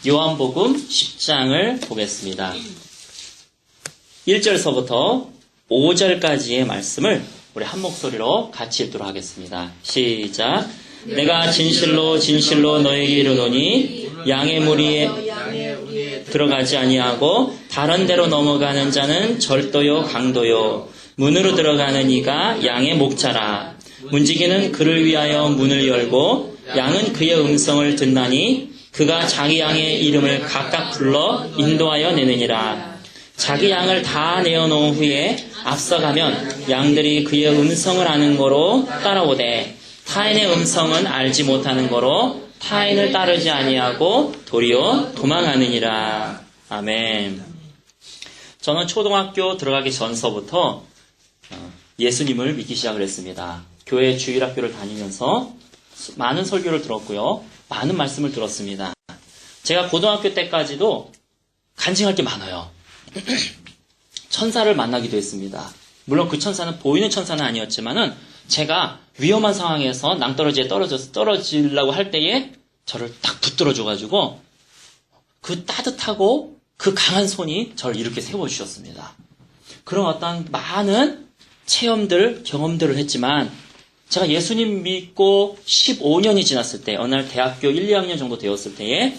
요한복음 10장을 보겠습니다. 1절서부터 5절까지의 말씀을 우리 한 목소리로 같이 읽도록 하겠습니다. 시작. 내가 진실로 진실로 너에게 이르노니 양의 무리에 들어가지 아니하고 다른 데로 넘어가는 자는 절도요 강도요 문으로 들어가는 이가 양의 목자라. 문지기는 그를 위하여 문을 열고 양은 그의 음성을 듣나니 그가 자기 양의 이름을 각각 불러 인도하여 내느니라. 자기 양을 다 내어놓은 후에 앞서가면 양들이 그의 음성을 아는 거로 따라오되 타인의 음성은 알지 못하는 거로 타인을 따르지 아니하고 도리어 도망하느니라. 아멘. 저는 초등학교 들어가기 전서부터 예수님을 믿기 시작을 했습니다. 교회 주일학교를 다니면서 많은 설교를 들었고요. 많은 말씀을 들었습니다. 제가 고등학교 때까지도 간증할 게 많아요. 천사를 만나기도 했습니다. 물론 그 천사는 보이는 천사는 아니었지만은 제가 위험한 상황에서 낭떠러지에 떨어지려고 할 때에 저를 딱 붙들어줘가지고 그 따뜻하고 그 강한 손이 저를 이렇게 세워주셨습니다. 그런 어떤 많은 체험들, 경험들을 했지만 제가 예수님 믿고 15년이 지났을 때 어느 날 대학교 1, 2학년 정도 되었을 때에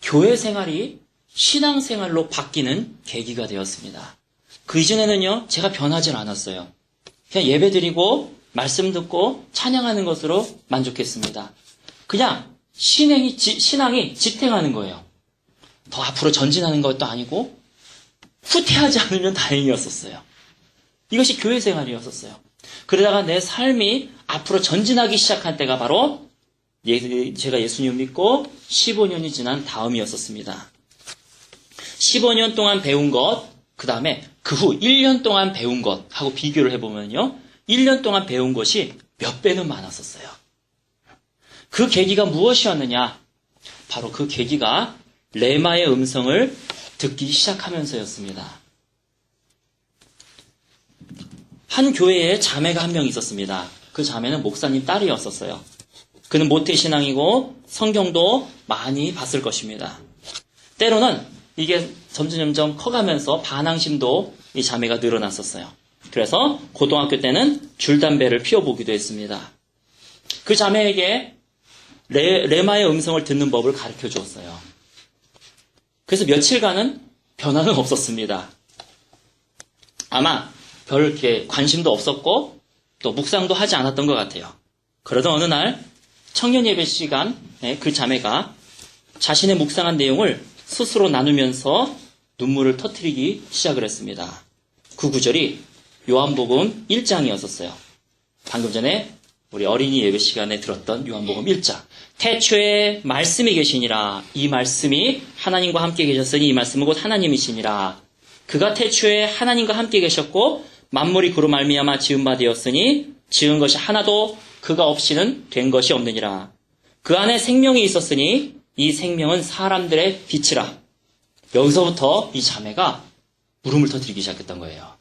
교회 생활이 신앙생활로 바뀌는 계기가 되었습니다. 그 이전에는요, 제가 변하질 않았어요. 그냥 예배 드리고 말씀 듣고 찬양하는 것으로 만족했습니다. 그냥 신앙이 지탱하는 거예요. 더 앞으로 전진하는 것도 아니고 후퇴하지 않으면 다행이었었어요. 이것이 교회 생활이었었어요. 그러다가 내 삶이 앞으로 전진하기 시작한 때가 바로 제가 예수님을 믿고 15년이 지난 다음이었었습니다. 15년 동안 배운 것, 그 다음에 그 후 1년 동안 배운 것하고 비교를 해보면요. 1년 동안 배운 것이 몇 배는 많았었어요. 그 계기가 무엇이었느냐? 바로 그 계기가 레마의 음성을 듣기 시작하면서였습니다. 한 교회에 자매가 한 명 있었습니다. 그 자매는 목사님 딸이었었어요. 그는 모태신앙이고 성경도 많이 봤을 것입니다. 때로는 이게 점점 커가면서 반항심도 이 자매가 늘어났었어요. 그래서 고등학교 때는 줄담배를 피워보기도 했습니다. 그 자매에게 레마의 음성을 듣는 법을 가르쳐 주었어요. 그래서 며칠간은 변화는 없었습니다. 아마 별 이렇게 관심도 없었고 또 묵상도 하지 않았던 것 같아요. 그러던 어느 날 청년 예배 시간에 그 자매가 자신의 묵상한 내용을 스스로 나누면서 눈물을 터뜨리기 시작을 했습니다. 그 구절이 요한복음 1장이었었어요. 방금 전에 우리 어린이 예배 시간에 들었던 요한복음 1장. 태초에 말씀이 계시니라. 이 말씀이 하나님과 함께 계셨으니 이 말씀은 곧 하나님이시니라. 그가 태초에 하나님과 함께 계셨고 만물이 그로 말미암아 지은 바 되었으니 지은 것이 하나도 그가 없이는 된 것이 없느니라. 그 안에 생명이 있었으니 이 생명은 사람들의 빛이라. 여기서부터 이 자매가 울음을 터뜨리기 시작했던 거예요.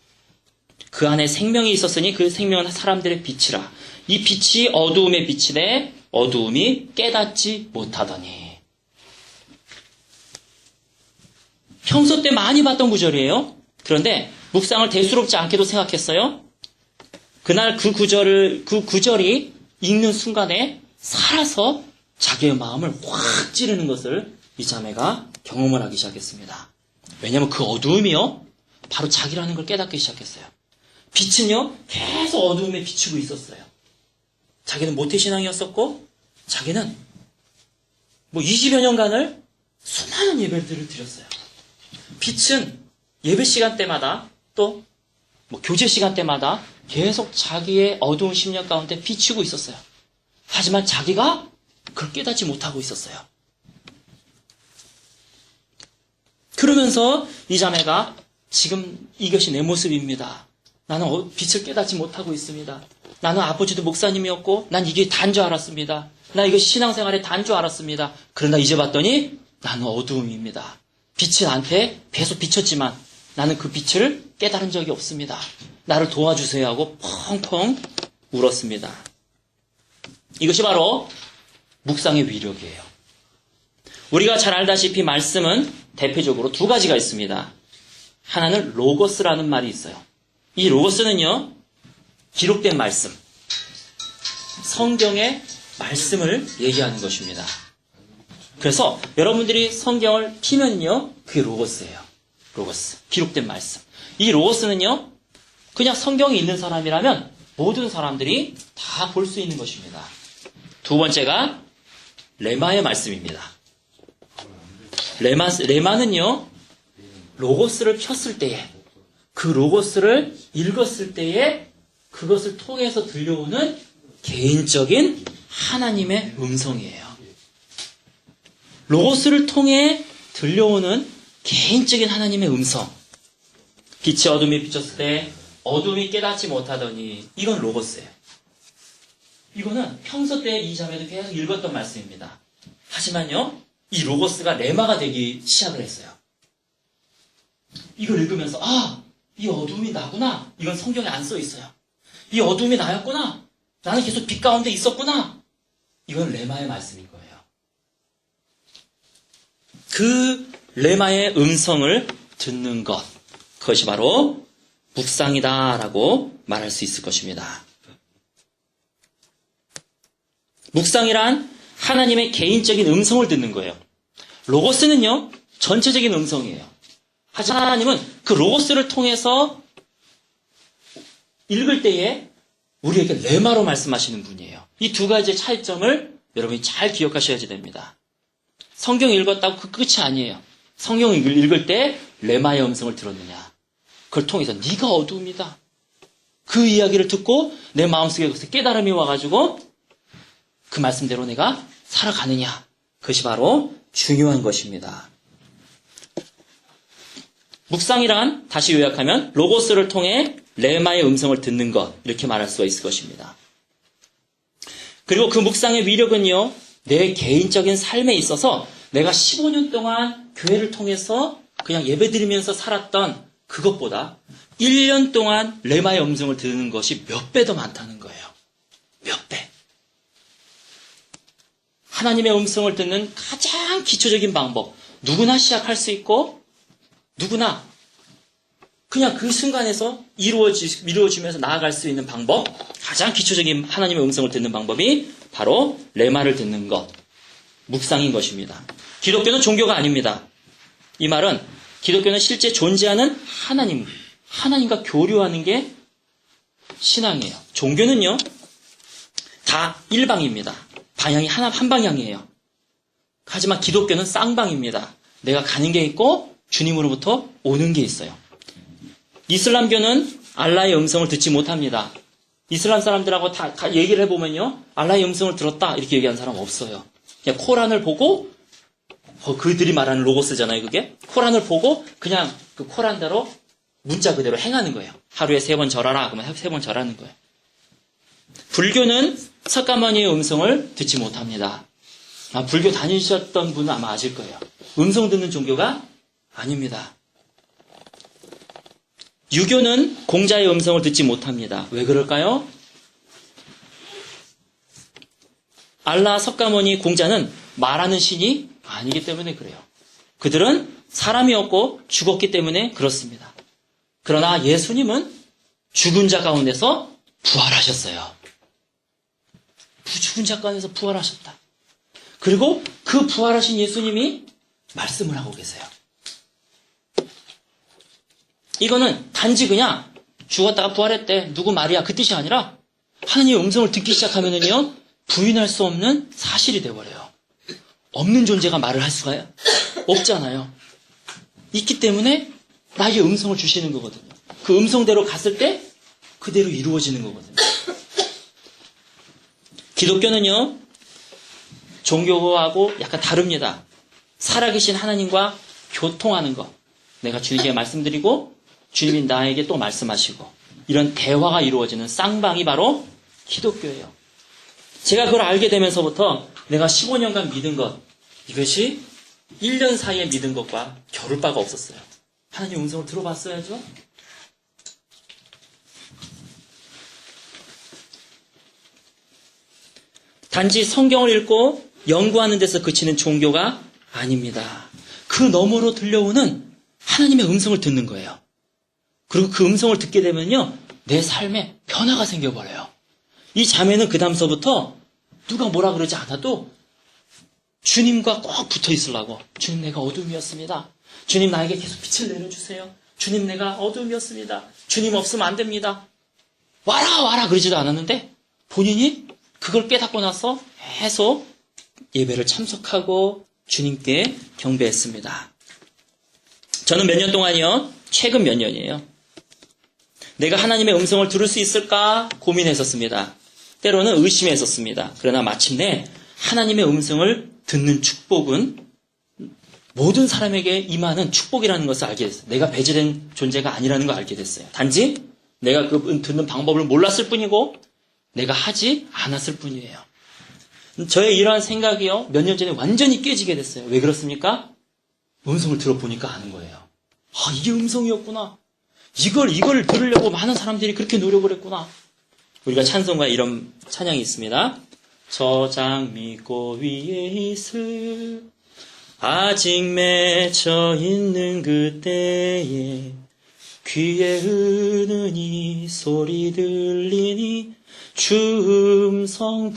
그 안에 생명이 있었으니 그 생명은 사람들의 빛이라. 이 빛이 어두움의 빛이되 어두움이 깨닫지 못하더니. 평소 때 많이 봤던 구절이에요. 그런데 묵상을 대수롭지 않게도 생각했어요. 그날 그 구절이 읽는 순간에 살아서 자기의 마음을 확 찌르는 것을 이 자매가 경험을 하기 시작했습니다. 왜냐하면 그 어두움이요, 바로 자기라는 걸 깨닫기 시작했어요. 빛은요, 계속 어두움에 비추고 있었어요. 자기는 모태신앙이었었고, 자기는 20여 년간을 수많은 예배들을 드렸어요. 빛은 예배 시간 때마다 또 교제 시간 때마다 계속 자기의 어두운 심령 가운데 비추고 있었어요. 하지만 자기가 그걸 깨닫지 못하고 있었어요. 그러면서 이 자매가 지금 이것이 내 모습입니다. 나는 빛을 깨닫지 못하고 있습니다. 나는 아버지도 목사님이었고 난 이게 다인 줄 알았습니다. 나 이것이 신앙생활의 다인 줄 알았습니다. 그러나 이제 봤더니 나는 어두움입니다. 빛이 나한테 계속 비쳤지만 나는 그 빛을 깨달은 적이 없습니다. 나를 도와주세요 하고 펑펑 울었습니다. 이것이 바로 묵상의 위력이에요. 우리가 잘 알다시피 말씀은 대표적으로 두 가지가 있습니다. 하나는 로고스라는 말이 있어요. 이 로고스는요, 기록된 말씀, 성경의 말씀을 얘기하는 것입니다. 그래서 여러분들이 성경을 피면요, 그게 로고스예요. 로고스, 기록된 말씀. 이 로고스는요, 그냥 성경이 있는 사람이라면 모든 사람들이 다 볼 수 있는 것입니다. 두 번째가 레마의 말씀입니다. 레마는요, 로고스를 폈을 때에, 그 로고스를 읽었을 때에 그것을 통해서 들려오는 개인적인 하나님의 음성이에요. 로고스를 통해 들려오는 개인적인 하나님의 음성. 빛이 어둠에 비쳤을 때 어둠이 깨닫지 못하더니, 이건 로고스예요. 이거는 평소 때 이 자매도 계속 읽었던 말씀입니다. 하지만요, 이 로고스가 레마가 되기 시작을 했어요. 이걸 읽으면서 이 어둠이 나구나. 이건 성경에 안 써 있어요. 이 어둠이 나였구나. 나는 계속 빛 가운데 있었구나. 이건 레마의 말씀인 거예요. 그 레마의 음성을 듣는 것, 그것이 바로 묵상이다라고 말할 수 있을 것입니다. 묵상이란 하나님의 개인적인 음성을 듣는 거예요. 로고스는요, 전체적인 음성이에요. 하지만 하나님은 그 로고스를 통해서 읽을 때에 우리에게 레마로 말씀하시는 분이에요. 이 두 가지의 차이점을 여러분이 잘 기억하셔야 됩니다. 성경 읽었다고 그 끝이 아니에요. 성경을 읽을 때 레마의 음성을 들었느냐. 그걸 통해서 네가 어두움이다. 그 이야기를 듣고 내 마음속에 깨달음이 와가지고 그 말씀대로 내가 살아가느냐. 그것이 바로 중요한 것입니다. 묵상이란 다시 요약하면 로고스를 통해 레마의 음성을 듣는 것, 이렇게 말할 수가 있을 것입니다. 그리고 그 묵상의 위력은요, 내 개인적인 삶에 있어서 내가 15년 동안 교회를 통해서 그냥 예배드리면서 살았던 그것보다 1년 동안 레마의 음성을 듣는 것이 몇 배 더 많다는 거예요. 몇 배. 하나님의 음성을 듣는 가장 기초적인 방법, 누구나 시작할 수 있고 누구나 그냥 그 순간에서 이루어지면서 나아갈 수 있는 방법, 가장 기초적인 하나님의 음성을 듣는 방법이 바로 레마를 듣는 것, 묵상인 것입니다. 기독교는 종교가 아닙니다. 이 말은 기독교는 실제 존재하는 하나님과 교류하는 게 신앙이에요. 종교는요, 다 일방입니다. 방향이 한 방향이에요. 하지만 기독교는 쌍방입니다. 내가 가는 게 있고 주님으로부터 오는 게 있어요. 이슬람교는 알라의 음성을 듣지 못합니다. 이슬람 사람들하고 다 얘기를 해보면요, 알라의 음성을 들었다 이렇게 얘기하는 사람 없어요. 그냥 코란을 보고, 그들이 말하는 로고스잖아요, 그게. 코란을 보고 그냥 그 코란대로 문자 그대로 행하는 거예요. 하루에 3번 절하라 그러면 3번 절하는 거예요. 불교는 석가모니의 음성을 듣지 못합니다. 불교 다니셨던 분은 아마 아실 거예요. 음성 듣는 종교가 아닙니다. 유교는 공자의 음성을 듣지 못합니다. 왜 그럴까요? 알라, 석가모니, 공자는 말하는 신이 아니기 때문에 그래요. 그들은 사람이었고 죽었기 때문에 그렇습니다. 그러나 예수님은 죽은 자 가운데서 부활하셨어요. 죽은 자 가운데서 부활하셨다. 그리고 그 부활하신 예수님이 말씀을 하고 계세요. 이거는 단지 그냥 죽었다가 부활했대, 누구 말이야, 그 뜻이 아니라 하나님의 음성을 듣기 시작하면은요, 부인할 수 없는 사실이 되어버려요. 없는 존재가 말을 할 수가 없잖아요. 있기 때문에 나에게 음성을 주시는 거거든요. 그 음성대로 갔을 때 그대로 이루어지는 거거든요. 기독교는요, 종교하고 약간 다릅니다. 살아계신 하나님과 교통하는 것. 내가 주님께 말씀드리고 주님이 나에게 또 말씀하시고, 이런 대화가 이루어지는 쌍방이 바로 기독교예요. 제가 그걸 알게 되면서부터 내가 15년간 믿은 것, 이것이 1년 사이에 믿은 것과 겨룰 바가 없었어요. 하나님 음성을 들어봤어야죠. 단지 성경을 읽고 연구하는 데서 그치는 종교가 아닙니다. 그 너머로 들려오는 하나님의 음성을 듣는 거예요. 그리고 그 음성을 듣게 되면요, 내 삶에 변화가 생겨버려요. 이 자매는 그 다음서부터 누가 뭐라 그러지 않아도 주님과 꼭 붙어 있으려고. 주님, 내가 어둠이었습니다. 주님, 나에게 계속 빛을 내려주세요. 주님, 내가 어둠이었습니다. 주님 없으면 안 됩니다. 와라 그러지도 않았는데 본인이 그걸 깨닫고 나서 계속 예배를 참석하고 주님께 경배했습니다. 저는 몇 년 동안이요, 최근 몇 년이에요, 내가 하나님의 음성을 들을 수 있을까 고민했었습니다. 때로는 의심했었습니다. 그러나 마침내 하나님의 음성을 듣는 축복은 모든 사람에게 임하는 축복이라는 것을 알게 됐어요. 내가 배제된 존재가 아니라는 걸 알게 됐어요. 단지 내가 그 듣는 방법을 몰랐을 뿐이고 내가 하지 않았을 뿐이에요. 저의 이러한 생각이요, 몇 년 전에 완전히 깨지게 됐어요. 왜 그렇습니까? 음성을 들어보니까 아는 거예요. 아, 이게 음성이었구나. 이걸 들으려고 많은 사람들이 그렇게 노력을 했구나. 우리가 찬송가에 이런 찬양이 있습니다. 저장 믿고 위에 있을 아직 맺혀 있는 그때에 귀에 은은히 소리 들리니 주 음성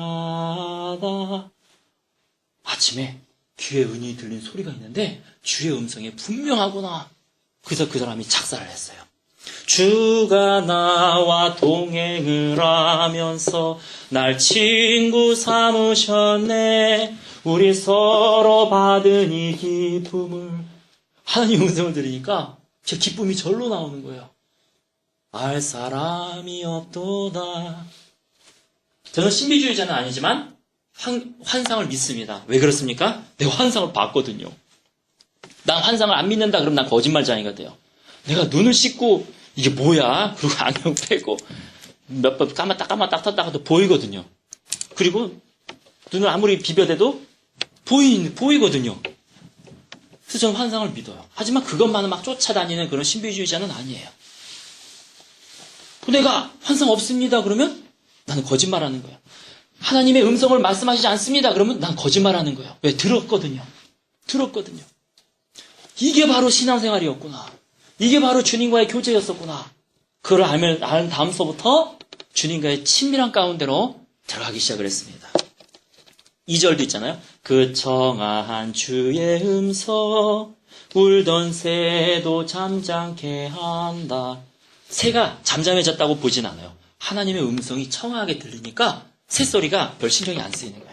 분명하다. 아침에 귀에 은은히 들린 소리가 있는데 주의 음성이 분명하구나. 그래서 그 사람이 작사를 했어요. 주가 나와 동행을 하면서 날 친구 삼으셨네. 우리 서로 받은 이 기쁨을. 하나님 음성을 들으니까 제 기쁨이 절로 나오는 거예요. 알 사람이 없도다. 저는 신비주의자는 아니지만 환상을 믿습니다. 왜 그렇습니까? 내가 환상을 봤거든요. 난 환상을 안 믿는다 그러면 난 거짓말쟁이가 돼요. 내가 눈을 씻고 이게 뭐야? 그리고 안경 빼고 몇 번 까맣다 떴다가도 보이거든요. 그리고 눈을 아무리 비벼대도 보이거든요. 그래서 저는 환상을 믿어요. 하지만 그것만은 막 쫓아다니는 그런 신비주의자는 아니에요. 내가 환상 없습니다 그러면 나는 거짓말하는 거예요. 하나님의 음성을 말씀하시지 않습니다 그러면 난 거짓말하는 거예요. 왜? 들었거든요. 이게 바로 신앙생활이었구나. 이게 바로 주님과의 교제였었구나. 그걸 알 다음서부터 주님과의 친밀한 가운데로 들어가기 시작을 했습니다. 2절도 있잖아요. 그 청아한 주의 음성 울던 새도 잠잠케 한다. 새가 잠잠해졌다고 보진 않아요. 하나님의 음성이 청아하게 들리니까 새소리가 별 신경이 안 쓰이는 거예요.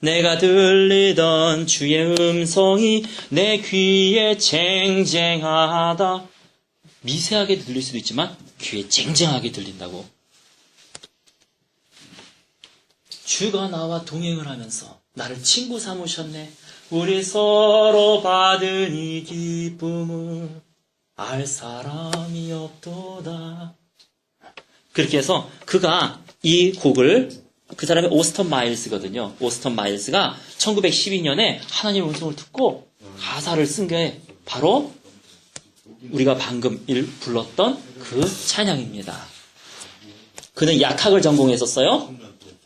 내가 들리던 주의 음성이 내 귀에 쟁쟁하다. 미세하게 들릴 수도 있지만 귀에 쟁쟁하게 들린다고. 주가 나와 동행을 하면서 나를 친구 삼으셨네. 우리 서로 받은 이 기쁨을 알 사람이 없도다. 그렇게 해서 그가 이 곡을, 그 사람이 오스턴 마일스거든요. 오스턴 마일스가 1912년에 하나님의 음성을 듣고 가사를 쓴 게 바로 우리가 방금 불렀던 그 찬양입니다. 그는 약학을 전공했었어요.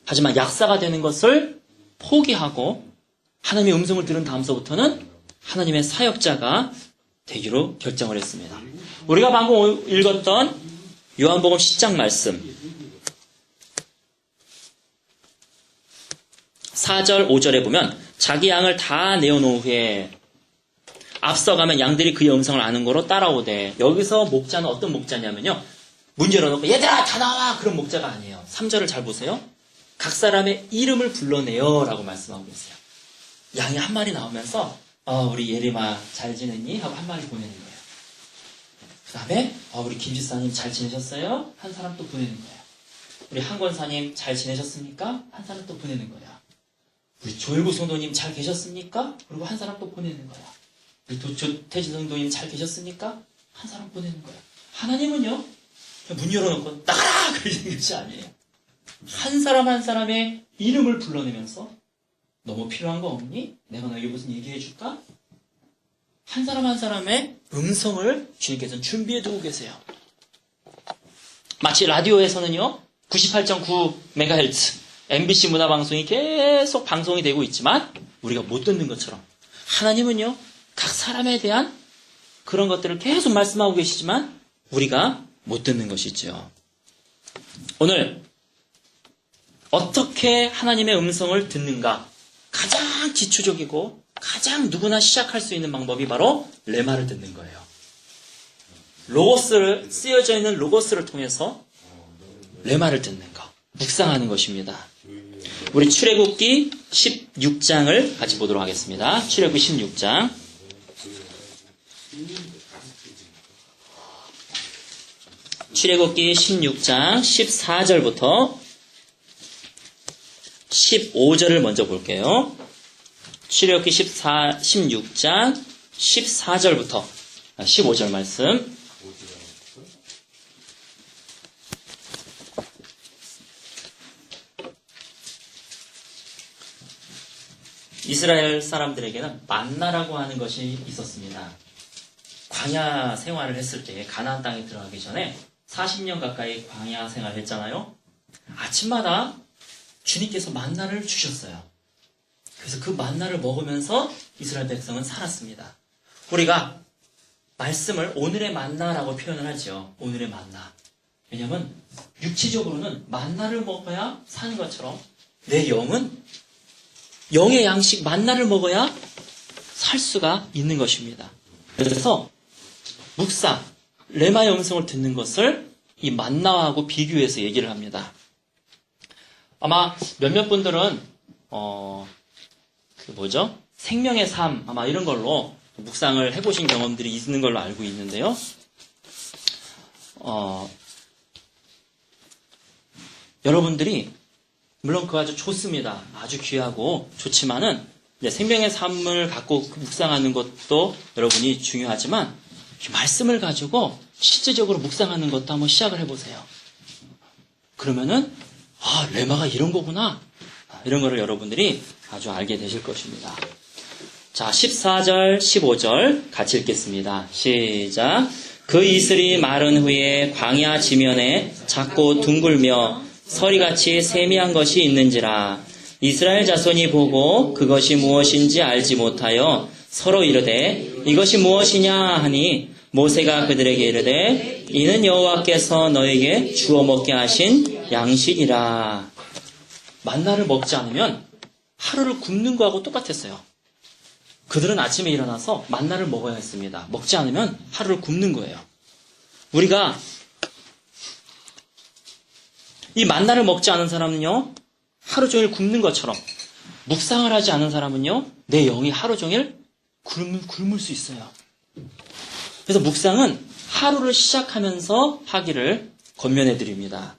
하지만 약사가 되는 것을 포기하고 하나님의 음성을 들은 다음서부터는 하나님의 사역자가 되기로 결정을 했습니다. 우리가 방금 읽었던 요한복음 10장 말씀 4절 5절에 보면 자기 양을 다 내어놓은 후에 앞서가면 양들이 그의 음성을 아는 거로 따라오되, 여기서 목자는 어떤 목자냐면요, 문 열어놓고 얘들아 다 나와, 그런 목자가 아니에요. 3절을 잘 보세요. 각 사람의 이름을 불러내요 라고 말씀하고 있어요. 양이 한 마리 나오면서 우리 예림아 잘 지냈니? 하고 한 마리 보내는 거예요. 그 다음에 우리 김지사님 잘 지내셨어요? 한 사람 또 보내는 거예요. 우리 한권사님 잘 지내셨습니까? 한 사람 또 보내는 거예요. 우리 조일구 성도님 잘 계셨습니까? 그리고 한 사람 또 보내는 거예요. 우리 조태진 성도님 잘 계셨습니까? 한 사람 보내는 거예요. 하나님은요, 문 열어놓고 나가라! 그러는 것이 아니에요. 한 사람 한 사람의 이름을 불러내면서 너무 필요한 거 없니? 내가 너에게 무슨 얘기해 줄까? 한 사람 한 사람의 음성을 주님께서는 준비해 두고 계세요. 마치 라디오에서는요, 98.9MHz MBC 문화방송이 계속 방송이 되고 있지만 우리가 못 듣는 것처럼 하나님은요, 각 사람에 대한 그런 것들을 계속 말씀하고 계시지만 우리가 못 듣는 것이죠. 오늘 어떻게 하나님의 음성을 듣는가? 가장 기초적이고 가장 누구나 시작할 수 있는 방법이 바로 레마를 듣는 거예요. 로고스를, 쓰여져 있는 로고스를 통해서 레마를 듣는 것, 묵상하는 것입니다. 우리 출애굽기 16장을 같이 보도록 하겠습니다. 출애굽기 16장. 출애굽기 16장 14절부터 15절을 먼저 볼게요. 출애굽기 16장 14절부터 15절 말씀. 이스라엘 사람들에게는 만나라고 하는 것이 있었습니다. 광야 생활을 했을 때 가나안 땅에 들어가기 전에 40년 가까이 광야 생활을 했잖아요. 아침마다 주님께서 만나를 주셨어요. 그래서 그 만나를 먹으면서 이스라엘 백성은 살았습니다. 우리가 말씀을 오늘의 만나라고 표현을 하죠. 오늘의 만나. 왜냐하면 육체적으로는 만나를 먹어야 사는 것처럼 내 영은 영의 양식 만나를 먹어야 살 수가 있는 것입니다. 그래서 묵상, 레마의 음성을 듣는 것을 이 만나하고 비교해서 얘기를 합니다. 아마 몇몇 분들은 생명의 삶 아마 이런 걸로 묵상을 해보신 경험들이 있는 걸로 알고 있는데요. 여러분들이 물론 그거 아주 좋습니다. 아주 귀하고 좋지만은 생명의 삶을 갖고 묵상하는 것도 여러분이 중요하지만 말씀을 가지고 실제적으로 묵상하는 것도 한번 시작을 해보세요. 그러면은 레마가 이런 거구나. 이런 거를 여러분들이 아주 알게 되실 것입니다. 자, 14절, 15절 같이 읽겠습니다. 시작. 그 이슬이 마른 후에 광야 지면에 작고 둥글며 서리같이 세미한 것이 있는지라. 이스라엘 자손이 보고 그것이 무엇인지 알지 못하여 서로 이르되 이것이 무엇이냐 하니 모세가 그들에게 이르되 이는 여호와께서 너에게 주어 먹게 하신 양식이라. 만나를 먹지 않으면 하루를 굶는 거하고 똑같았어요. 그들은 아침에 일어나서 만나를 먹어야 했습니다. 먹지 않으면 하루를 굶는 거예요. 우리가 이 만나를 먹지 않은 사람은요, 하루 종일 굶는 것처럼 묵상을 하지 않은 사람은요, 내 영이 하루 종일 굶을 수 있어요. 그래서 묵상은 하루를 시작하면서 하기를 권면해 드립니다.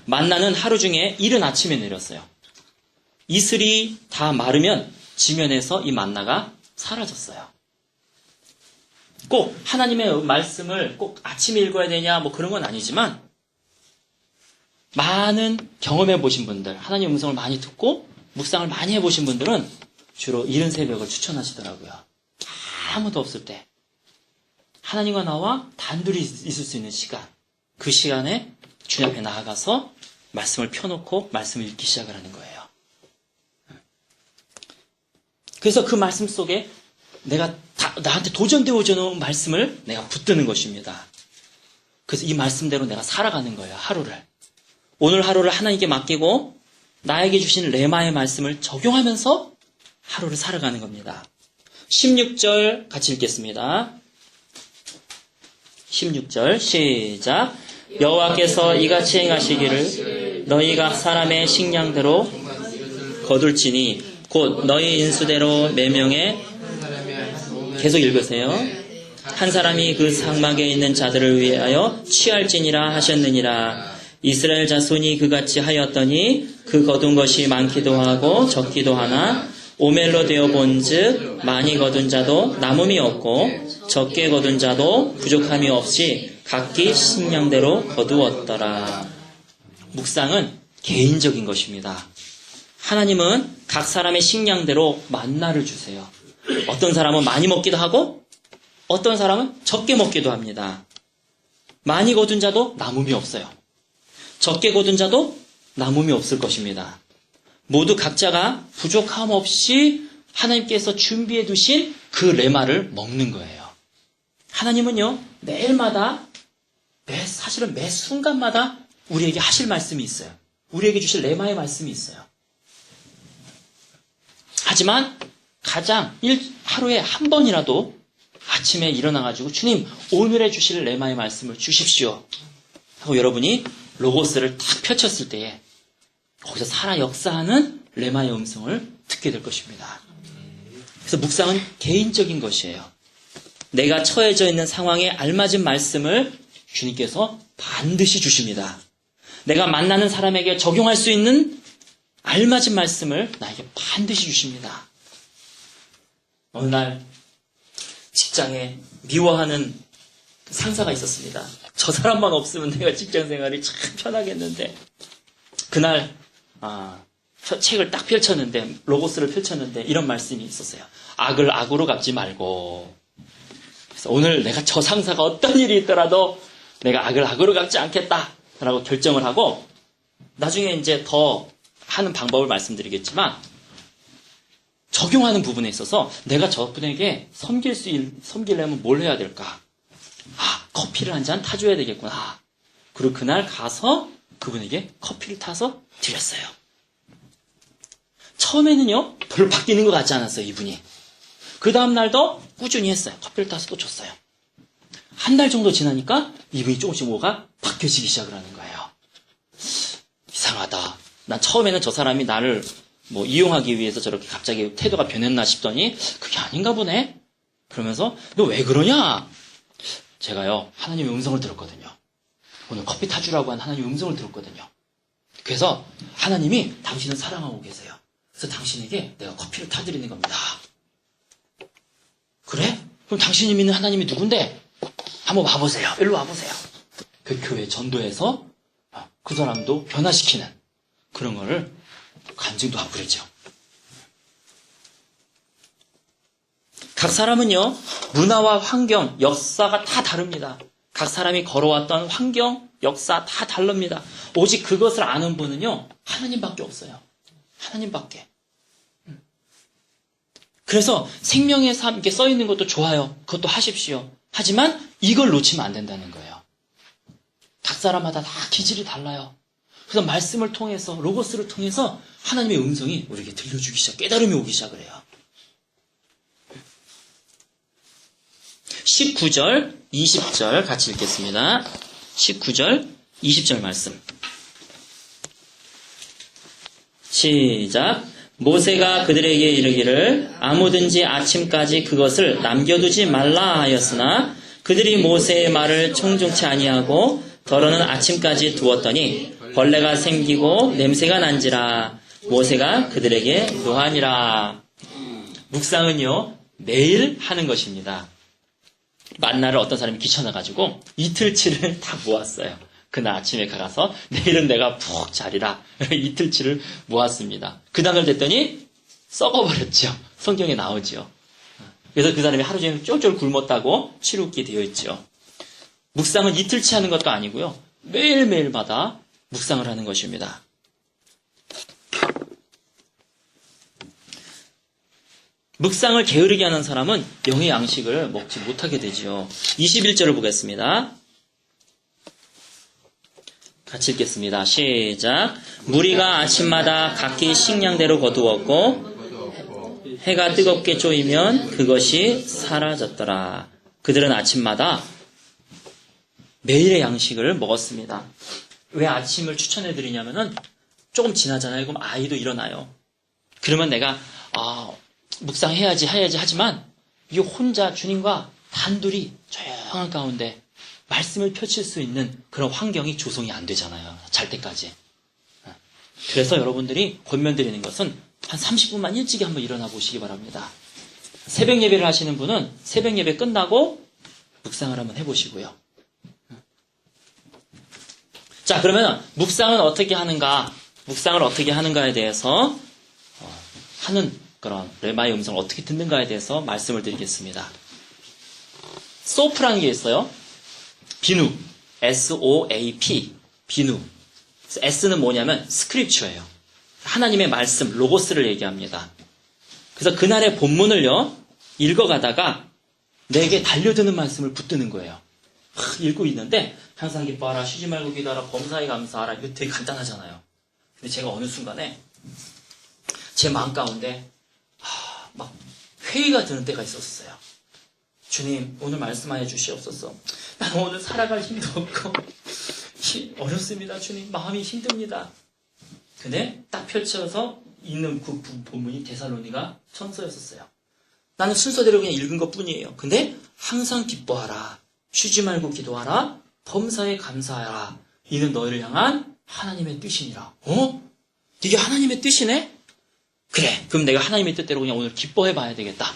만나는 하루 중에 이른 아침에 내렸어요. 이슬이 다 마르면 지면에서 이 만나가 사라졌어요. 꼭 하나님의 말씀을 꼭 아침에 읽어야 되냐 그런 건 아니지만 많은 경험해 보신 분들, 하나님 음성을 많이 듣고 묵상을 많이 해보신 분들은 주로 이른 새벽을 추천하시더라고요. 아무도 없을 때 하나님과 나와 단둘이 있을 수 있는 시간, 그 시간에 주님 앞에 나아가서 말씀을 펴놓고 말씀을 읽기 시작을 하는 거예요. 그래서 그 말씀 속에 내가 나한테 도전되어 오는 말씀을 내가 붙드는 것입니다. 그래서 이 말씀대로 내가 살아가는 거예요. 하루를. 오늘 하루를 하나님께 맡기고 나에게 주신 레마의 말씀을 적용하면서 하루를 살아가는 겁니다. 16절 같이 읽겠습니다. 16절 시작. 여호와께서 이같이 행하시기를 너희가 사람의 식량대로 거둘지니 곧 너희 인수대로 매명에 계속 읽으세요. 한 사람이 그 사막에 있는 자들을 위하여 취할지니라 하셨느니라. 이스라엘 자손이 그같이 하였더니 그 거둔 것이 많기도 하고 적기도 하나 오멜로 되어 본즉 많이 거둔 자도 남음이 없고 적게 거둔 자도 부족함이 없이 각기 식량대로 거두었더라. 묵상은 개인적인 것입니다. 하나님은 각 사람의 식량대로 만나를 주세요. 어떤 사람은 많이 먹기도 하고 어떤 사람은 적게 먹기도 합니다. 많이 거둔 자도 남음이 없어요. 적게 거둔 자도 남음이 없을 것입니다. 모두 각자가 부족함 없이 하나님께서 준비해 두신 그 레마를 먹는 거예요. 하나님은요, 매일마다, 사실은 매 순간마다 우리에게 하실 말씀이 있어요. 우리에게 주실 레마의 말씀이 있어요. 하지만 가장 하루에 한 번이라도 아침에 일어나가지고 주님, 오늘에 주실 레마의 말씀을 주십시오 하고 여러분이 로고스를 딱 펼쳤을 때에 거기서 살아 역사하는 레마의 음성을 듣게 될 것입니다. 그래서 묵상은 개인적인 것이에요. 내가 처해져 있는 상황에 알맞은 말씀을 주님께서 반드시 주십니다. 내가 만나는 사람에게 적용할 수 있는 알맞은 말씀을 나에게 반드시 주십니다. 어느 날 직장에 미워하는 상사가 있었습니다. 저 사람만 없으면 내가 직장 생활이 참 편하겠는데 그날 책을 딱 펼쳤는데 로고스를 펼쳤는데 이런 말씀이 있었어요. 악을 악으로 갚지 말고 그래서 오늘 내가 저 상사가 어떤 일이 있더라도 내가 악을 악으로 갚지 않겠다라고 결정을 하고 나중에 이제 더 하는 방법을 말씀드리겠지만 적용하는 부분에 있어서 내가 저분에게 섬기려면 뭘 해야 될까? 커피를 한 잔 타줘야 되겠구나. 그리고 그날 가서 그분에게 커피를 타서 드렸어요. 처음에는요, 별로 바뀌는 것 같지 않았어요, 이분이. 그 다음날도 꾸준히 했어요. 커피를 타서 또 줬어요. 한 달 정도 지나니까 이분이 조금씩 뭐가 바뀌어지기 시작을 하는 거예요. 이상하다. 난 처음에는 저 사람이 나를 이용하기 위해서 저렇게 갑자기 태도가 변했나 싶더니 그게 아닌가 보네? 그러면서 너 왜 그러냐? 제가요, 하나님의 음성을 들었거든요. 오늘 커피 타주라고 한 하나님의 음성을 들었거든요. 그래서 하나님이 당신을 사랑하고 계세요. 그래서 당신에게 내가 커피를 타드리는 겁니다. 그래? 그럼 당신이 믿는 하나님이 누군데? 한번 와보세요. 일로 와보세요. 그 교회 전도해서 그 사람도 변화시키는 그런 거를 간증도 하고 그랬죠. 각 사람은요, 문화와 환경, 역사가 다 다릅니다. 각 사람이 걸어왔던 환경, 역사 다 다릅니다. 오직 그것을 아는 분은요, 하나님밖에 없어요. 하나님밖에. 그래서 생명의 삶, 이렇게 써 있는 것도 좋아요. 그것도 하십시오. 하지만 이걸 놓치면 안 된다는 거예요. 각 사람마다 다 기질이 달라요. 그래서 말씀을 통해서, 로고스를 통해서 하나님의 음성이 우리에게 들려주기 시작, 깨달음이 오기 시작을 해요. 19절, 20절 같이 읽겠습니다. 19절, 20절 말씀. 시작. 모세가 그들에게 이르기를 아무든지 아침까지 그것을 남겨두지 말라 하였으나 그들이 모세의 말을 청종치 아니하고 더러는 아침까지 두었더니 벌레가 생기고 냄새가 난지라. 모세가 그들에게 노하니라. 묵상은요, 매일 하는 것입니다. 만나를 어떤 사람이 귀찮아가지고 이틀치를 다 모았어요. 그날 아침에 가서 내일은 내가 푹 자리라. 이틀치를 모았습니다. 그 다음날 됐더니 썩어버렸죠. 성경에 나오죠. 그래서 그 사람이 하루 종일 쫄쫄 굶었다고 치루기 되어 있죠. 묵상은 이틀치 하는 것도 아니고요. 매일매일마다 묵상을 하는 것입니다. 묵상을 게으르게 하는 사람은 영의 양식을 먹지 못하게 되지요. 21절을 보겠습니다. 같이 읽겠습니다. 시작. 무리가 아침마다 각기 식량대로 거두었고 해가 뜨겁게 쪼이면 그것이 사라졌더라. 그들은 아침마다 매일의 양식을 먹었습니다. 왜 아침을 추천해드리냐면은 조금 지나잖아요. 그럼 아이도 일어나요. 그러면 내가 묵상해야지 하지만 이 혼자 주님과 단둘이 조용한 가운데 말씀을 펼칠 수 있는 그런 환경이 조성이 안 되잖아요. 잘 때까지. 그래서 여러분들이 권면드리는 것은 한 30분만 일찍 한번 일어나 보시기 바랍니다. 새벽 예배를 하시는 분은 새벽 예배 끝나고 묵상을 한번 해보시고요. 자, 그러면 묵상은 어떻게 하는가? 묵상을 어떻게 하는가에 대해서 하는 그런 레마의 음성을 어떻게 듣는가에 대해서 말씀을 드리겠습니다. 소프라는 게 있어요. 비누, SOAP, 비누. 그래서 S는 뭐냐면 스크립처예요. 하나님의 말씀, 로고스를 얘기합니다. 그래서 그날의 본문을요, 읽어가다가 내게 달려드는 말씀을 붙드는 거예요. 읽고 있는데 항상 기뻐하라, 쉬지 말고 기도하라, 범사에 감사하라. 이거 되게 간단하잖아요. 근데 제가 어느 순간에 제 마음 가운데 막 회의가 드는 때가 있었어요. 주님, 오늘 말씀하여 주시옵소서. 난 오늘 살아갈 힘도 없고 어렵습니다. 주님, 마음이 힘듭니다. 근데 딱 펼쳐서 읽는 그 본문이 데살로니가 전서였었어요. 나는 순서대로 그냥 읽은 것 뿐이에요. 근데 항상 기뻐하라, 쉬지 말고 기도하라, 범사에 감사하라. 이는 너희를 향한 하나님의 뜻이니라. 이게 하나님의 뜻이네? 그래, 그럼 내가 하나님의 뜻대로 그냥 오늘 기뻐해 봐야 되겠다.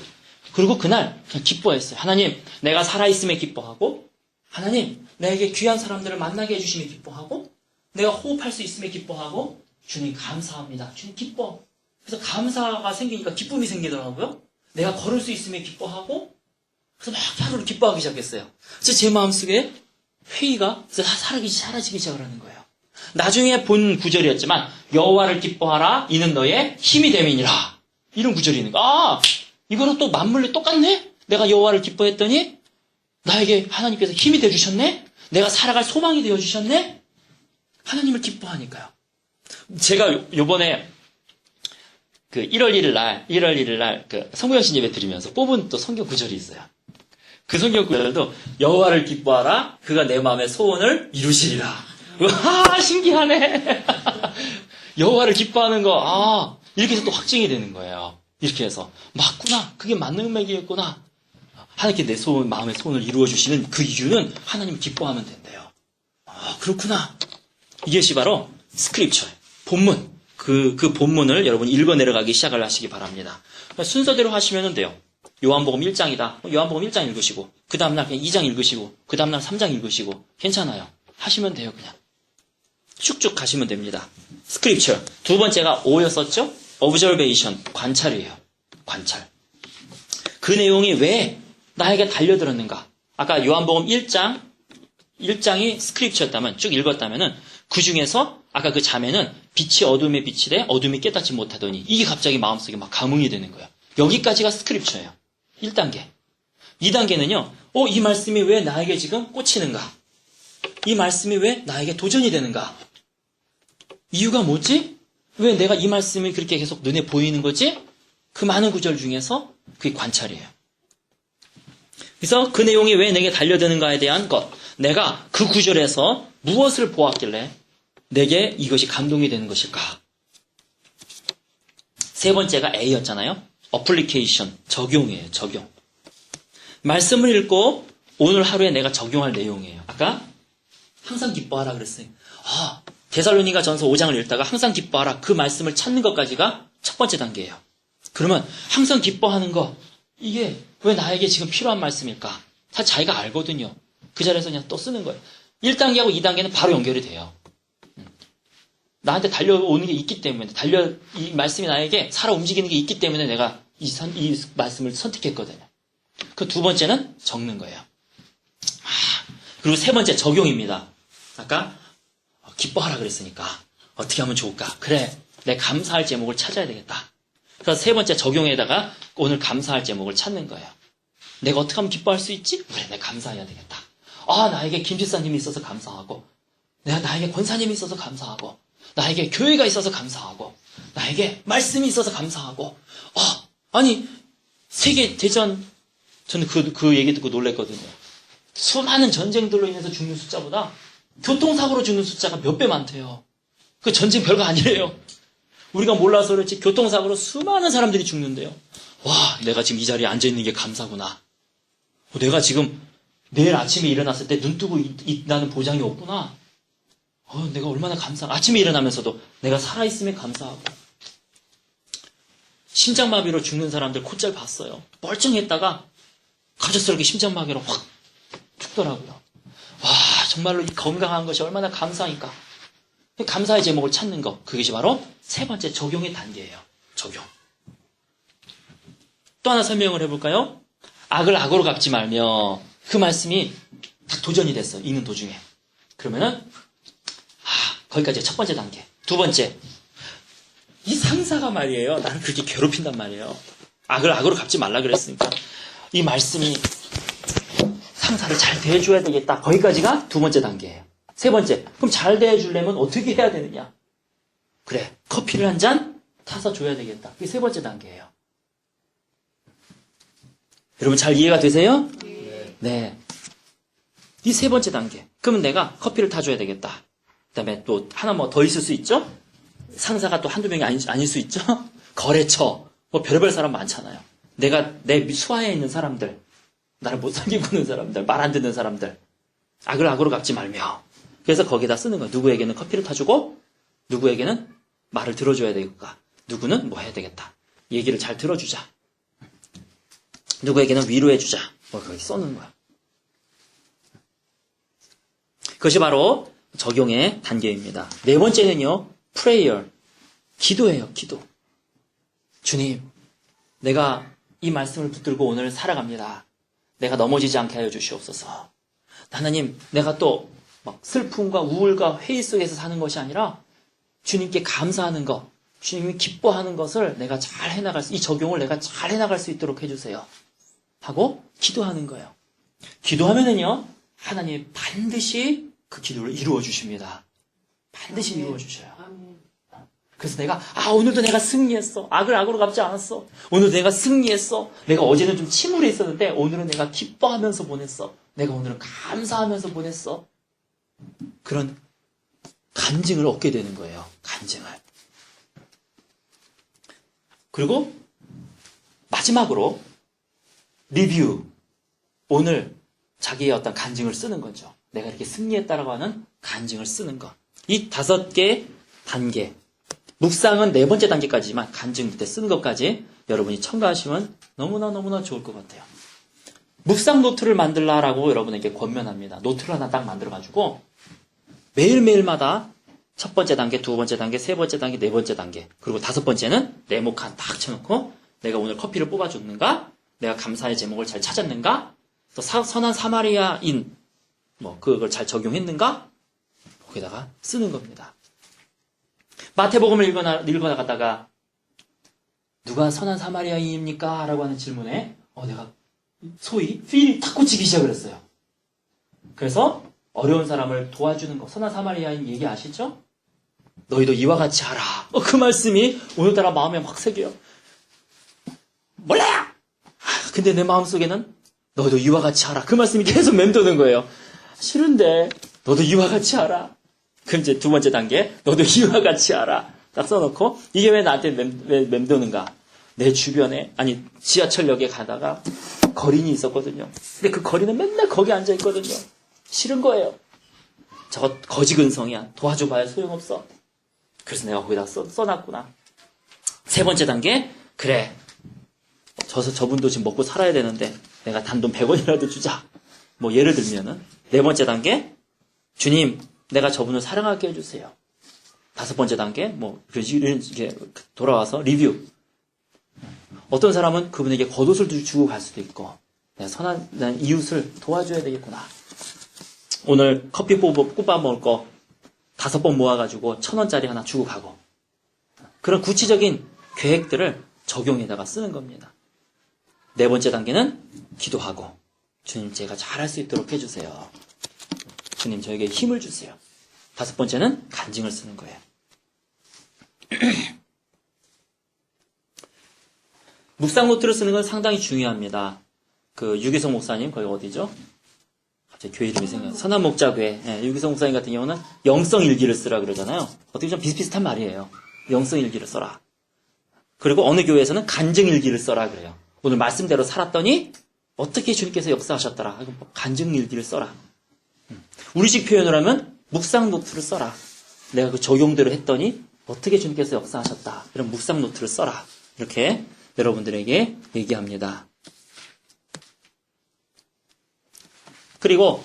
그리고 그날 그냥 기뻐했어요. 하나님, 내가 살아있음에 기뻐하고, 하나님, 나에게 귀한 사람들을 만나게 해주심에 기뻐하고, 내가 호흡할 수 있음에 기뻐하고, 주님 감사합니다. 주님 기뻐. 그래서 감사가 생기니까 기쁨이 생기더라고요. 내가 걸을 수 있음에 기뻐하고, 그래서 막 하루를 기뻐하기 시작했어요. 그래서 제 마음속에 회의가 사라지기 시작을 하는 거예요. 나중에 본 구절이었지만 여호와를 기뻐하라, 이는 너의 힘이 됨이니라. 이런 구절이 있는 거야. 이거랑 또 맞물려 똑같네? 내가 여호와를 기뻐했더니 나에게 하나님께서 힘이 되어주셨네? 내가 살아갈 소망이 되어주셨네? 하나님을 기뻐하니까요. 제가 요번에 그 1월 1일 날 그 성부영신 예배 드리면서 뽑은 또 성경 구절이 있어요. 그 성경 구절도 여호와를 기뻐하라, 그가 내 마음의 소원을 이루시리라. 신기하네. 여호와를 기뻐하는 거, 이렇게 해서 또 확증이 되는 거예요. 이렇게 해서 맞구나, 그게 맞는 맥이겠구나. 하나님께 내 마음의 소원을 이루어 주시는 그 이유는 하나님 기뻐하면 된대요. 그렇구나. 이것이 바로 스크립처예요. 본문. 그 본문을 여러분 읽어 내려가기 시작을 하시기 바랍니다. 순서대로 하시면 돼요. 요한복음 1장이다. 요한복음 1장 읽으시고, 그 다음날 그냥 2장 읽으시고, 그 다음날 3장 읽으시고, 괜찮아요. 하시면 돼요, 그냥. 쭉쭉 가시면 됩니다. 스크립처. 두 번째가 O였었죠? Observation. 관찰이에요. 관찰. 그 내용이 왜 나에게 달려들었는가? 아까 요한복음 1장이 스크립처였다면, 쭉 읽었다면은, 그 중에서 아까 그 자매는 빛이 어둠에 비치되 어둠이 깨닫지 못하더니 이게 갑자기 마음속에 막 감흥이 되는 거예요. 여기까지가 스크립처예요. 1단계. 2단계는요. 이 말씀이 왜 나에게 지금 꽂히는가? 이 말씀이 왜 나에게 도전이 되는가? 이유가 뭐지? 왜 내가 이 말씀이 그렇게 계속 눈에 보이는 거지? 그 많은 구절 중에서 그게 관찰이에요. 그래서 그 내용이 왜 내게 달려드는가에 대한 것. 내가 그 구절에서 무엇을 보았길래 내게 이것이 감동이 되는 것일까? 세 번째가 A였잖아요. 어플리케이션, 적용이에요. 적용. 말씀을 읽고 오늘 하루에 내가 적용할 내용이에요. 아까 항상 기뻐하라 그랬어요. 데살로니가 전서 5장을 읽다가 항상 기뻐하라, 그 말씀을 찾는 것까지가 첫 번째 단계예요. 그러면 항상 기뻐하는 거, 이게 왜 나에게 지금 필요한 말씀일까? 사실 자기가 알거든요. 그 자리에서 그냥 또 쓰는 거예요. 1단계하고 2단계는 바로 연결이 돼요. 나한테 달려오는 게 있기 때문에, 이 말씀이 나에게 살아 움직이는 게 있기 때문에 내가 이 말씀을 선택했거든요. 그 두 번째는 적는 거예요. 그리고 세 번째 적용입니다. 아까 기뻐하라 그랬으니까 어떻게 하면 좋을까? 그래, 내 감사할 제목을 찾아야 되겠다. 그래서 세 번째 적용에다가 오늘 감사할 제목을 찾는 거예요. 내가 어떻게 하면 기뻐할 수 있지? 그래, 내가 감사해야 되겠다. 나에게 김집사님이 있어서 감사하고, 나에게 권사님이 있어서 감사하고, 나에게 교회가 있어서 감사하고, 나에게 말씀이 있어서 감사하고, 아니, 세계대전, 저는 그 얘기 듣고 놀랬거든요. 수많은 전쟁들로 인해서 죽는 숫자보다 교통사고로 죽는 숫자가 몇 배 많대요. 그 전쟁 별거 아니래요. 우리가 몰라서 그렇지 교통사고로 수많은 사람들이 죽는데요. 와, 내가 지금 이 자리에 앉아있는 게 감사구나. 내가 지금 내일 아침에 일어났을 때 눈 뜨고 있다는 보장이 없구나. 내가 얼마나 아침에 일어나면서도 내가 살아있음에 감사하고. 심장마비로 죽는 사람들 콧잘 봤어요. 멀쩡했다가 갑작스럽게 심장마비로 확 죽더라고요. 와, 정말로 이 건강한 것이 얼마나 감사하니까. 감사의 제목을 찾는 것, 그것이 바로 세 번째 적용의 단계예요. 적용. 또 하나 설명을 해볼까요? 악을 악으로 갚지 말며, 그 말씀이 딱 도전이 됐어. 읽는 도중에. 그러면은 거기까지 첫 번째 단계. 두 번째, 이 상사가 말이에요. 나를 그렇게 괴롭힌단 말이에요. 악으로 갚지 말라 그랬으니까. 이 말씀이 상사를 잘 대해줘야 되겠다. 거기까지가 두 번째 단계예요. 세 번째, 그럼 잘 대해주려면 어떻게 해야 되느냐? 그래, 커피를 한 잔 타서 줘야 되겠다. 그게 세 번째 단계예요. 여러분 잘 이해가 되세요? 네. 이 세 번째 단계. 그러면 내가 커피를 타줘야 되겠다. 그 다음에 또 하나 뭐 더 있을 수 있죠? 상사가 또 한두 명이 아닐 수 있죠? 거래처. 뭐 별별 사람 많잖아요. 내가 내 수하에 있는 사람들, 나를 못 사귀고는 사람들, 말 안 듣는 사람들, 악으로 갚지 말며. 그래서 거기다 쓰는 거예요. 누구에게는 커피를 타주고, 누구에게는 말을 들어줘야 되겠다. 누구는 뭐 해야 되겠다. 얘기를 잘 들어주자. 누구에게는 위로해주자. 뭐 거기 써는 거야. 그것이 바로 적용의 단계입니다. 네 번째는요, prayer. 기도예요, 기도. 주님, 내가 이 말씀을 붙들고 오늘 살아갑니다. 내가 넘어지지 않게 하여 주시옵소서. 하나님, 내가 또 막 슬픔과 우울과 회의 속에서 사는 것이 아니라 주님께 감사하는 것, 주님이 기뻐하는 것을 내가 잘 해나갈 이 적용을 내가 잘 해나갈 수 있도록 해주세요. 하고 기도하는 거예요. 기도하면은요, 하나님 반드시 그 기도를 이루어 주십니다. 반드시 이루어 주셔요. 그래서 내가 오늘도 내가 승리했어. 악으로 갚지 않았어. 오늘도 내가 승리했어. 내가 어제는 좀 침울해 있었는데 오늘은 내가 기뻐하면서 보냈어. 내가 오늘은 감사하면서 보냈어. 그런 간증을 얻게 되는 거예요. 간증을. 그리고 마지막으로 리뷰. 오늘 자기의 어떤 간증을 쓰는 거죠. 내가 이렇게 승리했다라고 하는 간증을 쓰는 것. 이 5개 단계. 묵상은 네 번째 단계까지지만 간증 밑에 쓰는 것까지 여러분이 첨가하시면 너무나 좋을 것 같아요. 묵상 노트를 만들라라고 여러분에게 권면합니다. 노트를 하나 딱 만들어가지고 매일매일마다 첫 번째 단계, 두 번째 단계, 세 번째 단계, 네 번째 단계, 그리고 5번째는 네모칸 딱 쳐놓고 내가 오늘 커피를 뽑아줬는가? 내가 감사의 제목을 잘 찾았는가? 또 선한 사마리아인 그걸 잘 적용했는가? 거기다가 쓰는 겁니다. 마태복음을 읽어나가다가 누가 선한 사마리아인입니까? 라고 하는 질문에 내가 소위 필이 탁 꽂히기 시작을 했어요. 그래서 어려운 사람을 도와주는 거, 선한 사마리아인 얘기 아시죠? 너희도 이와 같이 하라. 그 말씀이 오늘따라 마음에 확 새겨요. 몰라요! 근데 내 마음속에는 너희도 이와 같이 하라. 그 말씀이 계속 맴도는 거예요. 싫은데 너도 이와 같이 하라. 그럼 이제 두 번째 단계, 너도 이와 같이 하라. 딱 써놓고, 이게 왜 나한테 맴도는가? 내 주변에, 지하철역에 가다가 거린이 있었거든요. 근데 그 거린은 맨날 거기 앉아있거든요. 싫은 거예요. 저거 거지근성이야. 도와줘봐야 소용없어. 그래서 내가 거기다 써놨구나. 세 번째 단계, 그래. 저분도 지금 먹고 살아야 되는데, 내가 단돈 100원이라도 주자. 예를 들면은. 네 번째 단계, 주님, 내가 저분을 사랑하게 해주세요. 5번째 단계, 이렇게 돌아와서 리뷰. 어떤 사람은 그분에게 겉옷을 주고 갈 수도 있고, 내가 선한 이웃을 도와줘야 되겠구나. 오늘 커피 뽑아 먹을 거 5번 모아가지고 1,000원짜리 하나 주고 가고. 그런 구체적인 계획들을 적용에다가 쓰는 겁니다. 네 번째 단계는 기도하고, 주님 제가 잘할 수 있도록 해주세요. 주님 저에게 힘을 주세요. 5번째는 간증을 쓰는 거예요. 묵상 노트를 쓰는 건 상당히 중요합니다. 유기성 목사님, 거기 어디죠? 갑자기 교회 이름이 생각나요. 선한목자교회. 유기성 목사님 같은 경우는 영성 일기를 쓰라 그러잖아요. 어떻게 좀 비슷비슷한 말이에요. 영성 일기를 써라. 그리고 어느 교회에서는 간증 일기를 써라 그래요. 오늘 말씀대로 살았더니 어떻게 주님께서 역사하셨더라. 간증 일기를 써라. 우리식 표현을 하면 묵상 노트를 써라. 내가 그 적용대로 했더니 어떻게 주님께서 역사하셨다. 이런 묵상 노트를 써라. 이렇게 여러분들에게 얘기합니다. 그리고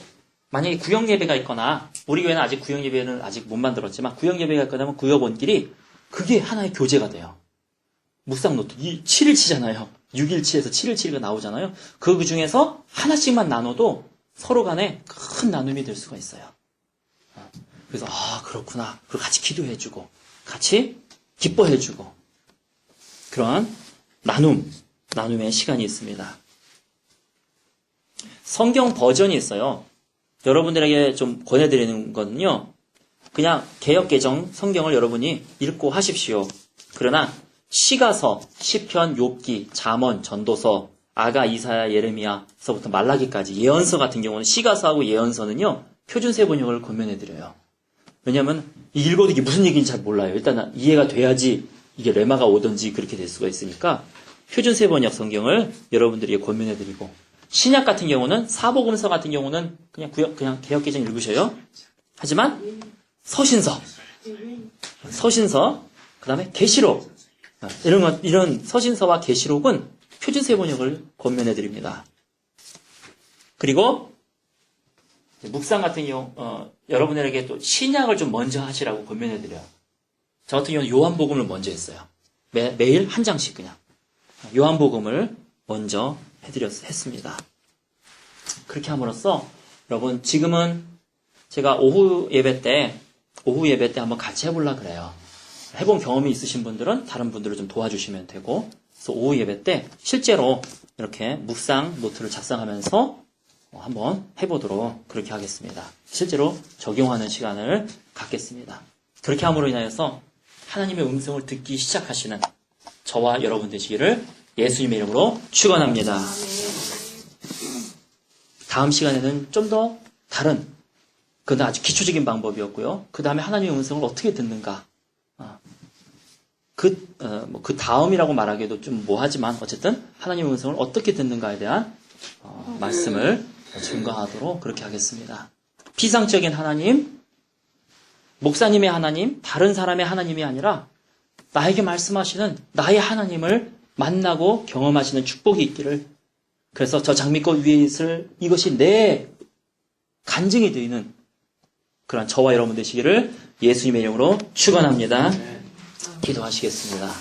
만약에 구역 예배가 있거나 우리 교회는 아직 구역 예배는 아직 못 만들었지만 구역 예배가 있거나 구역원끼리 그게 하나의 교재가 돼요. 묵상 노트. 7일치잖아요. 6일치에서 7일치가 나오잖아요. 그 중에서 하나씩만 나눠도 서로 간에 큰 나눔이 될 수가 있어요. 그래서 그렇구나. 그리고 같이 기도해주고 같이 기뻐해주고 그런 나눔의 시간이 있습니다. 성경 버전이 있어요. 여러분들에게 좀 권해드리는 거는요. 그냥 개역개정 성경을 여러분이 읽고 하십시오. 그러나 시가서, 시편, 욥기, 잠언, 전도서, 아가, 이사야, 예레미야서부터 말라기까지 예언서 같은 경우는 시가서하고 예언서는요. 표준세 번역을 권면해드려요. 왜냐하면 읽어도 이게 무슨 얘기인지 잘 몰라요. 일단 이해가 돼야지 이게 레마가 오든지 그렇게 될 수가 있으니까 표준세 번역 성경을 여러분들에게 권면해드리고 신약 같은 경우는 사복음서 같은 경우는 그냥 개역개정 읽으셔요. 하지만 서신서, 그 다음에 계시록 이런 서신서와 계시록은 표준세 번역을 권면해드립니다. 그리고 묵상 같은 경우 여러분들에게 또 신약을 좀 먼저 하시라고 권면해드려요. 저 같은 경우는 요한복음을 먼저 했어요. 매일 한 장씩 그냥 요한복음을 먼저 했습니다. 그렇게 함으로써 여러분 지금은 제가 오후 예배 때 한번 같이 해보려고 그래요. 해본 경험이 있으신 분들은 다른 분들을 좀 도와주시면 되고 그래서 오후 예배 때 실제로 이렇게 묵상 노트를 작성하면서 한번 해보도록 그렇게 하겠습니다. 실제로 적용하는 시간을 갖겠습니다. 그렇게 함으로 인하여서 하나님의 음성을 듣기 시작하시는 저와 여러분 되시기를 예수님의 이름으로 축원합니다. 다음 시간에는 좀 더 다른 그건 아주 기초적인 방법이었고요. 그 다음에 하나님의 음성을 어떻게 듣는가 그 다음이라고 말하기에도 좀 뭐하지만 어쨌든 하나님의 음성을 어떻게 듣는가에 대한 말씀을 증거하도록 그렇게 하겠습니다. 피상적인 하나님, 목사님의 하나님, 다른 사람의 하나님이 아니라 나에게 말씀하시는 나의 하나님을 만나고 경험하시는 축복이 있기를 그래서 저 장미꽃 위에 있을 이것이 내 간증이 되는 그런 저와 여러분 되시기를 예수님의 이름으로 축원합니다. 기도하시겠습니다.